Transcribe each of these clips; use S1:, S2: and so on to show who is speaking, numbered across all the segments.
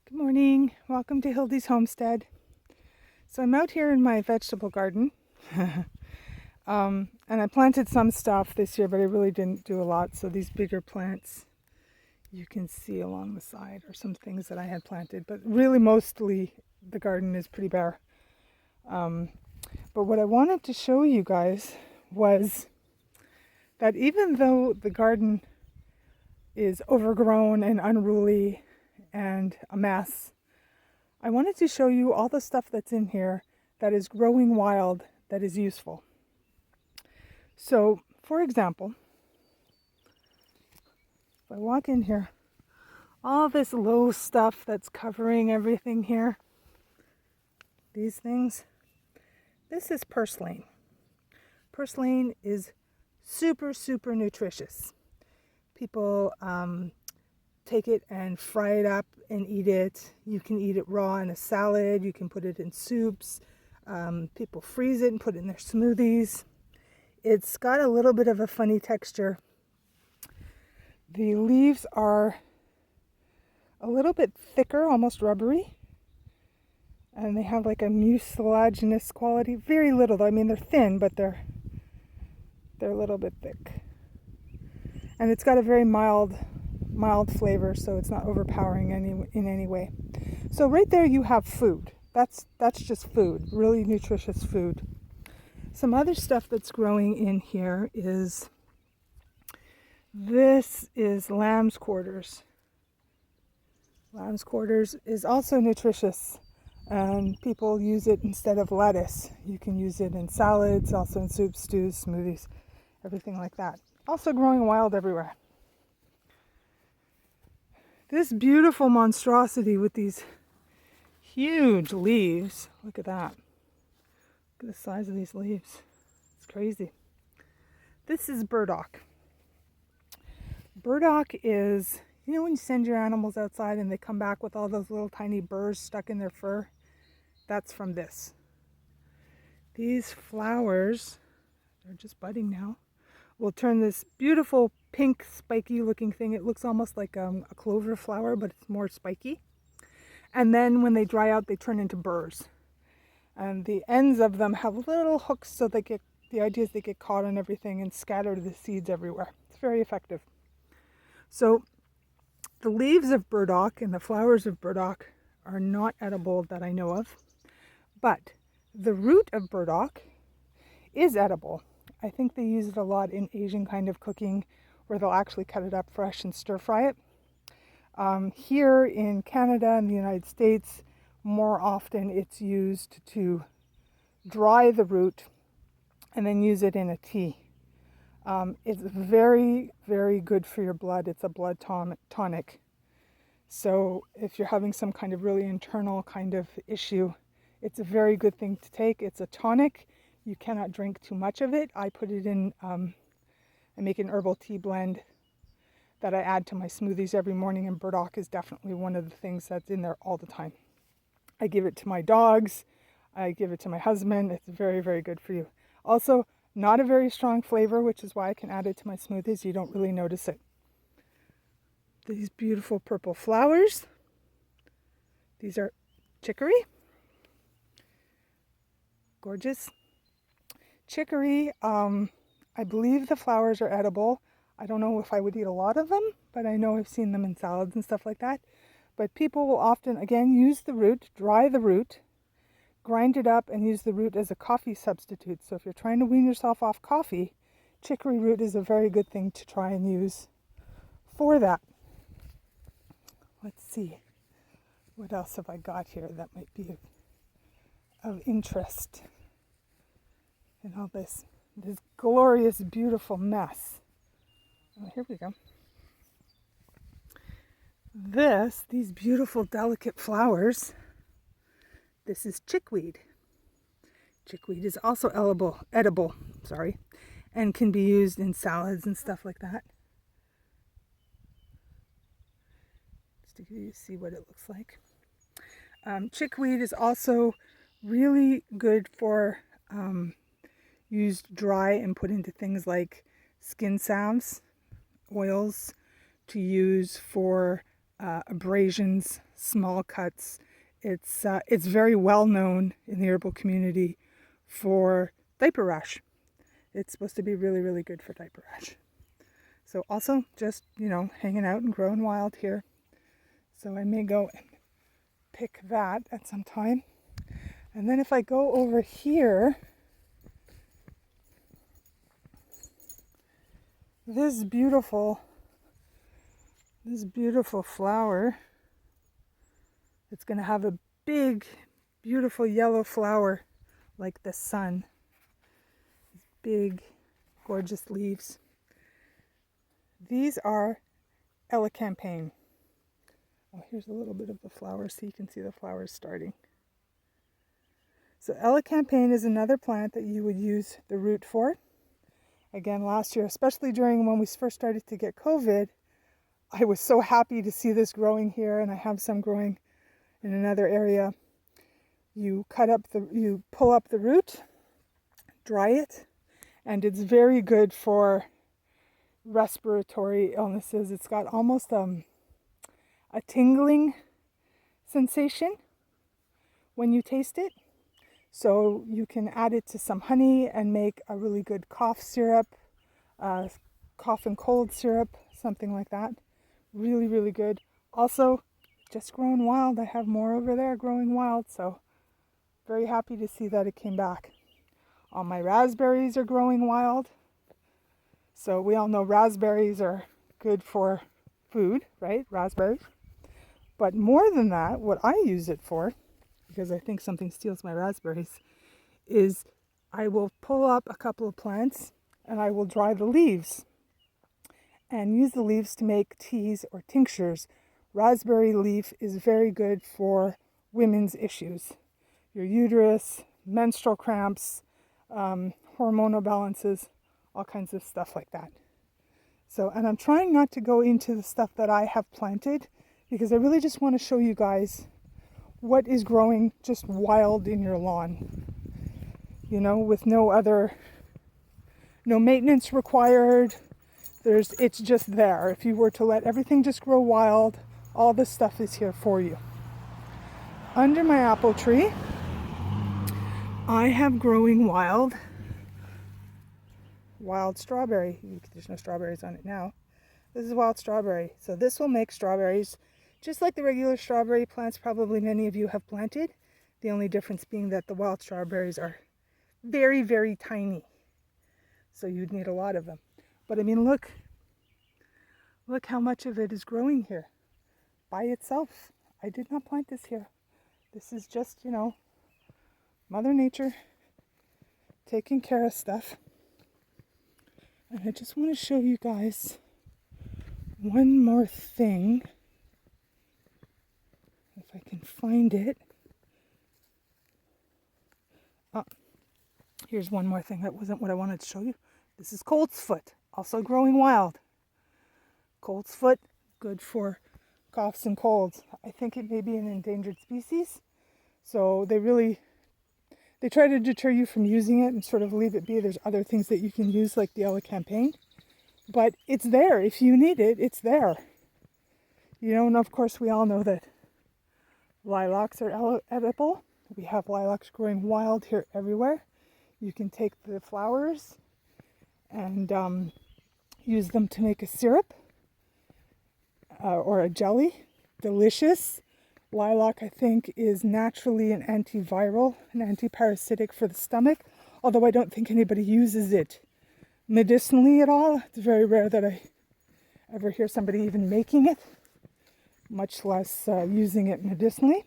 S1: Good morning. Welcome to Hildy's Homestead. So I'm out here in my vegetable garden. And I planted some stuff this year, but I really didn't do a lot. So these bigger plants you can see along the side are some things that I had planted. But really mostly the garden is pretty bare. But what I wanted to show you guys was that even though the garden is overgrown and unruly and a mess, I wanted to show you all the stuff that's in here that is growing wild, that is useful. So, for example, if I walk in here, all this low stuff that's covering everything here, these things, this is purslane. Purslane is super, super nutritious. People take it and fry it up and eat it. You can eat it raw in a salad. You can put it in soups. People freeze it and put it in their smoothies. It's got a little bit of a funny texture. The leaves are a little bit thicker, almost rubbery. And they have like a mucilaginous quality. Very little though. I mean, they're thin, but they're a little bit thick. And it's got a very mild flavor, so it's not overpowering in any way. So right there you have food. That's just food, really nutritious food. Some other stuff that's growing in here is, this is lamb's quarters. Lamb's quarters is also nutritious, and people use it instead of lettuce. You can use it in salads, also in soups, stews, smoothies, everything like that. Also growing wild everywhere. This beautiful monstrosity with these huge leaves. Look at that. Look at the size of these leaves. It's crazy. This is burdock. Burdock is, you know when you send your animals outside and they come back with all those little tiny burrs stuck in their fur? That's from this. These flowers, they're just budding now, will turn this beautiful pink spiky looking thing. It looks almost like a clover flower, but it's more spiky. And then when they dry out, they turn into burrs. And the ends of them have little hooks, so the idea is they get caught on everything and scatter the seeds everywhere. It's very effective. So the leaves of burdock and the flowers of burdock are not edible that I know of, but the root of burdock is edible. I think they use it a lot in Asian kind of cooking, where they'll actually cut it up fresh and stir fry it. Here in Canada and the United States, more often it's used to dry the root and then use it in a tea. It's very, very good for your blood. It's a blood tonic. So if you're having some kind of really internal kind of issue, it's a very good thing to take. It's a tonic. You cannot drink too much of it. I put it in, I make an herbal tea blend that I add to my smoothies every morning, and burdock is definitely one of the things that's in there all the time. I give it to my dogs. I give it to my husband. It's very, very good for you. Also, not a very strong flavor, which is why I can add it to my smoothies. You don't really notice it. These beautiful purple flowers. These are chicory. Gorgeous. Chicory, I believe the flowers are edible. I don't know if I would eat a lot of them, but I know I've seen them in salads and stuff like that. But people will often, again, use the root, dry the root, grind it up, and use the root as a coffee substitute. So if you're trying to wean yourself off coffee, chicory root is a very good thing to try and use for that. Let's see. What else have I got here that might be of interest in all this glorious, beautiful mess? Oh, here we go. These beautiful, delicate flowers, this is chickweed. Chickweed is also edible, and can be used in salads and stuff like that. Just to give you see what it looks like. Chickweed is also really good for used dry and put into things like skin salves, oils, to use for abrasions, small cuts. It's very well known in the herbal community for diaper rash. It's supposed to be really, really good for diaper rash. So also just, hanging out and growing wild here. So I may go and pick that at some time. And then if I go over here, this beautiful flower, it's going to have a big, beautiful yellow flower like the sun. Big, gorgeous leaves. These are elecampane. Oh, here's a little bit of the flower so you can see the flowers starting. So elecampane is another plant that you would use the root for. Again, last year, especially during when we first started to get COVID, I was so happy to see this growing here, and I have some growing in another area. You pull up the root, dry it, and it's very good for respiratory illnesses. It's got almost a tingling sensation when you taste it. So you can add it to some honey and make a really good cough syrup, cough and cold syrup, something like that. Really, really good. Also, just growing wild. I have more over there growing wild, so very happy to see that it came back. All my raspberries are growing wild. So we all know raspberries are good for food, right? Raspberries. But more than that, what I use it for, because I think something steals my raspberries, is I will pull up a couple of plants and I will dry the leaves and use the leaves to make teas or tinctures. Raspberry leaf is very good for women's issues. Your uterus, menstrual cramps, hormonal balances, all kinds of stuff like that. So, and I'm trying not to go into the stuff that I have planted because I really just want to show you guys what is growing just wild in your lawn. With no maintenance required. It's just there. If you were to let everything just grow wild, all this stuff is here for you. Under my apple tree, I have growing wild strawberry. There's no strawberries on it now. This is wild strawberry. So this will make strawberries just like the regular strawberry plants probably many of you have planted. The only difference being that the wild strawberries are very, very tiny. So you'd need a lot of them. But I mean, look how much of it is growing here by itself. I did not plant this here. This is just, Mother Nature taking care of stuff. And I just want to show you guys one more thing. If I can find it. Here's one more thing. That wasn't what I wanted to show you. This is coltsfoot, also growing wild. Coltsfoot, good for coughs and colds. I think it may be an endangered species. So they try to deter you from using it and sort of leave it be. There's other things that you can use like the elecampane. But it's there. If you need it, it's there. And of course we all know that lilacs are edible. We have lilacs growing wild here everywhere. You can take the flowers and use them to make a syrup or a jelly. Delicious. Lilac, I think, is naturally an antiviral, an antiparasitic for the stomach, although I don't think anybody uses it medicinally at all. It's very rare that I ever hear somebody even making it, much less using it medicinally.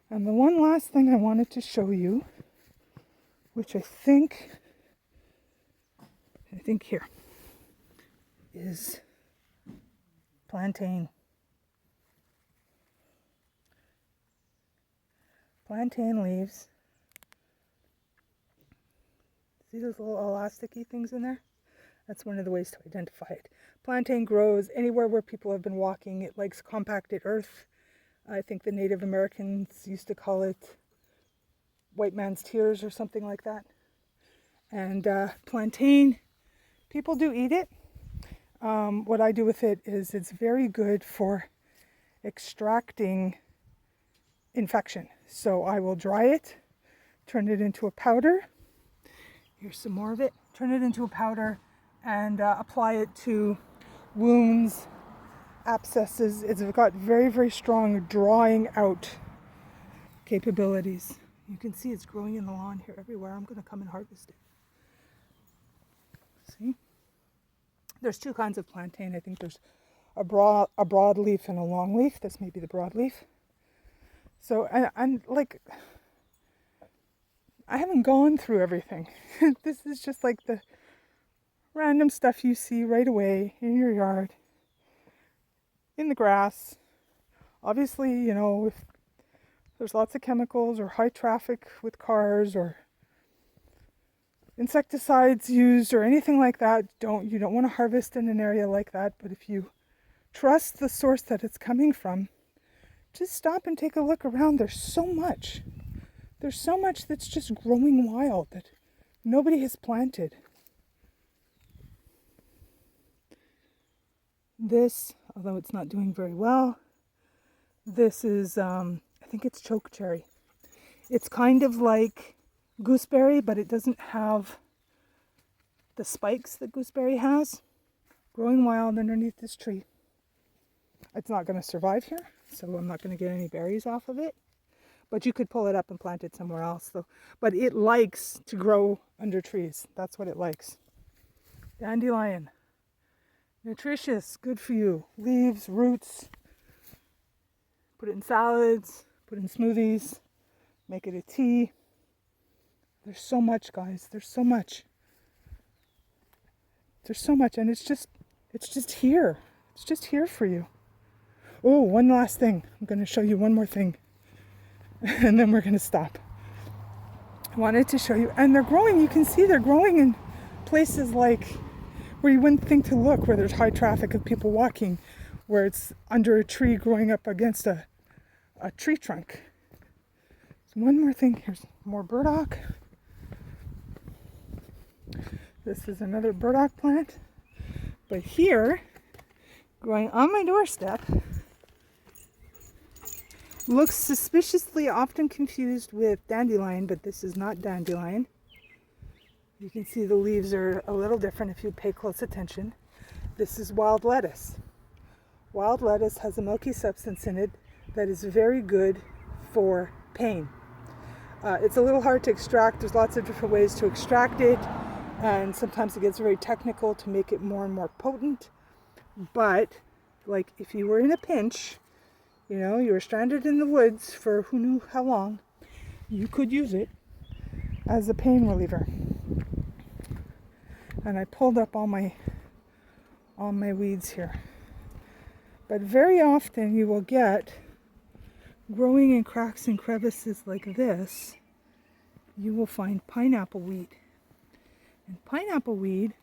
S1: And the one last thing I wanted to show you, which I think here, is plantain. Plantain leaves. See those little elasticy things in there? That's one of the ways to identify it. Plantain grows anywhere where people have been walking. It likes compacted earth. I think the Native Americans used to call it white man's tears or something like that. And plantain, people do eat it. What I do with it is it's very good for extracting infection. So I will dry it, turn it into a powder. Here's some more of it. Turn it into a powder and apply it to wounds, abscesses. It's got very, very strong drawing out capabilities. You can see it's growing in the lawn here everywhere. I'm going to come and harvest it. See? There's two kinds of plantain. I think there's a broadleaf and a longleaf. This may be the broadleaf. So, and like, I haven't gone through everything. This is just like the random stuff you see right away in your yard, in the grass. Obviously, you know, if there's lots of chemicals or high traffic with cars or insecticides used or anything like that, you don't want to harvest in an area like that. But if you trust the source that it's coming from, just stop and take a look around. There's so much that's just growing wild that nobody has planted. This, although it's not doing very well, this is, I think it's chokecherry. It's kind of like gooseberry, but it doesn't have the spikes that gooseberry has. Growing wild underneath this tree. It's not going to survive here, so I'm not going to get any berries off of it. But you could pull it up and plant it somewhere else, though. But it likes to grow under trees. That's what it likes. Dandelion. Nutritious, good for you. Leaves, roots. Put it in salads, put it in smoothies, make it a tea. There's so much, guys. There's so much. There's so much, and it's just here. It's just here for you. Oh, one last thing. I'm going to show you one more thing, and then we're going to stop. I wanted to show you, and they're growing. You can see they're growing in places like where you wouldn't think to look, where there's high traffic of people walking, where it's under a tree growing up against a tree trunk. So one more thing. Here's more burdock. This is another burdock plant. But here, growing on my doorstep, looks suspiciously often confused with dandelion, but this is not dandelion. You can see the leaves are a little different if you pay close attention. This is wild lettuce. Wild lettuce has a milky substance in it that is very good for pain. It's a little hard to extract. There's lots of different ways to extract it, and sometimes it gets very technical to make it more and more potent. But like if you were in a pinch, you know, you were stranded in the woods for who knew how long, you could use it as a pain reliever. And I pulled up all my weeds here. But very often you will get, growing in cracks and crevices like this, you will find pineapple weed. And pineapple weed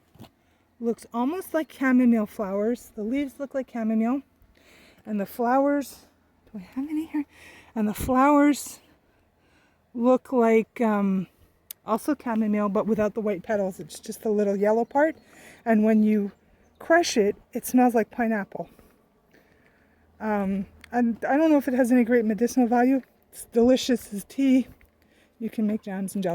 S1: looks almost like chamomile flowers. The leaves look like chamomile. And the flowers, do I have any here? And the flowers look like also chamomile, but without the white petals. It's just the little yellow part. And when you crush it, it smells like pineapple. And I don't know if it has any great medicinal value. It's delicious as tea. You can make jams and jelly.